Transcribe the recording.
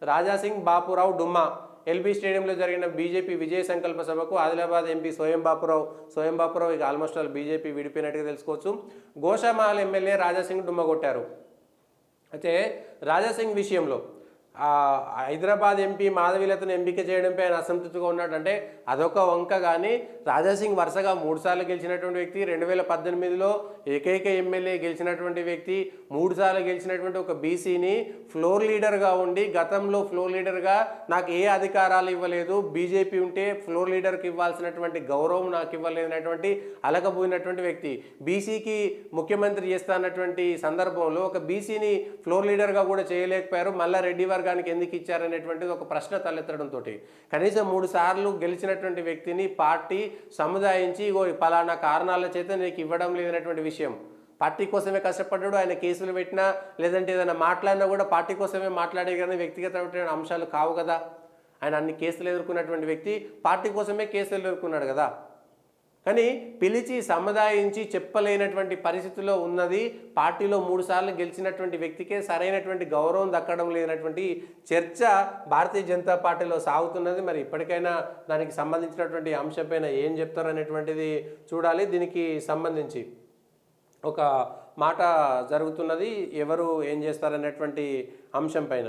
రాజాసింగ్ బాపురావు డుమ్మా ఎల్బీ స్టేడియంలో జరిగిన బీజేపీ విజయ సంకల్ప సభకు ఆదిలాబాద్ ఎంపీ సోయం బాపురావు ఇక ఆల్మోస్ట్ ఆల్ బీజేపీ విడిపోయినట్టుగా తెలుసుకోవచ్చు. గోషామహల్ ఎమ్మెల్యే రాజాసింగ్ డుమ్మా కొట్టారు. అయితే రాజాసింగ్ విషయంలో హైదరాబాద్ ఎంపీ మాధవీలతను ఎంపిక చేయడంపై ఆయన అసంతృప్తిగా ఉన్నాడు. అంటే అదొక వంక. కానీ రాజాసింగ్ వరుసగా 3 సార్లు గెలిచినటువంటి వ్యక్తి, 2018లో ఏకైక ఎమ్మెల్యే గెలిచినటువంటి వ్యక్తి, 3 సార్లు గెలిచినటువంటి ఒక బీసీని ఫ్లోర్ లీడర్గా ఉండి గతంలో ఫ్లోర్ లీడర్గా నాకు ఏ అధికారాలు ఇవ్వలేదు, బీజేపీ ఉంటే ఫ్లోర్ లీడర్కి ఇవ్వాల్సినటువంటి గౌరవం నాకు ఇవ్వలేనటువంటి అలకబోయినటువంటి వ్యక్తి, బీసీకి ముఖ్యమంత్రి చేస్తా అన్నటువంటి సందర్భంలో ఒక బీసీని ఫ్లోర్ లీడర్గా కూడా చేయలేకపోయారు. మళ్ళీ రెడ్డి వర్గానికి ఎందుకు ఇచ్చారనేటువంటిది ఒక ప్రశ్న తలెత్తడంతో కనీసం 3 సార్లు గెలిచినటువంటి వ్యక్తిని పార్టీ సముదాయించి పలానా కారణాల చేత నీకు ఇవ్వడం లేదనేటువంటి విషయం, పార్టీ కోసమే కష్టపడ్డాడు. ఆయన కేసులు పెట్టినా లేదంటే ఏదైనా మాట్లాడినా కూడా పార్టీ కోసమే మాట్లాడే కానీ వ్యక్తిగతమైన అంశాలు కావు కదా. ఆయన అన్ని కేసులు ఎదుర్కొన్నటువంటి వ్యక్తి పార్టీ కోసమే కేసులు ఎదుర్కొన్నాడు కదా. కానీ పిలిచి సముదాయించి చెప్పలేనటువంటి పరిస్థితిలో ఉన్నది. పార్టీలో 3 సార్లు గెలిచినటువంటి వ్యక్తికే సరైనటువంటి గౌరవం దక్కడం లేనటువంటి చర్చ భారతీయ జనతా పార్టీలో సాగుతున్నది. మరి ఇప్పటికైనా దానికి సంబంధించినటువంటి అంశంపైన ఏం చెప్తారు అనేటువంటిది చూడాలి. దీనికి సంబంధించి ఒక మాట జరుగుతున్నది, ఎవరు ఏం చేస్తారనేటువంటి అంశం పైన.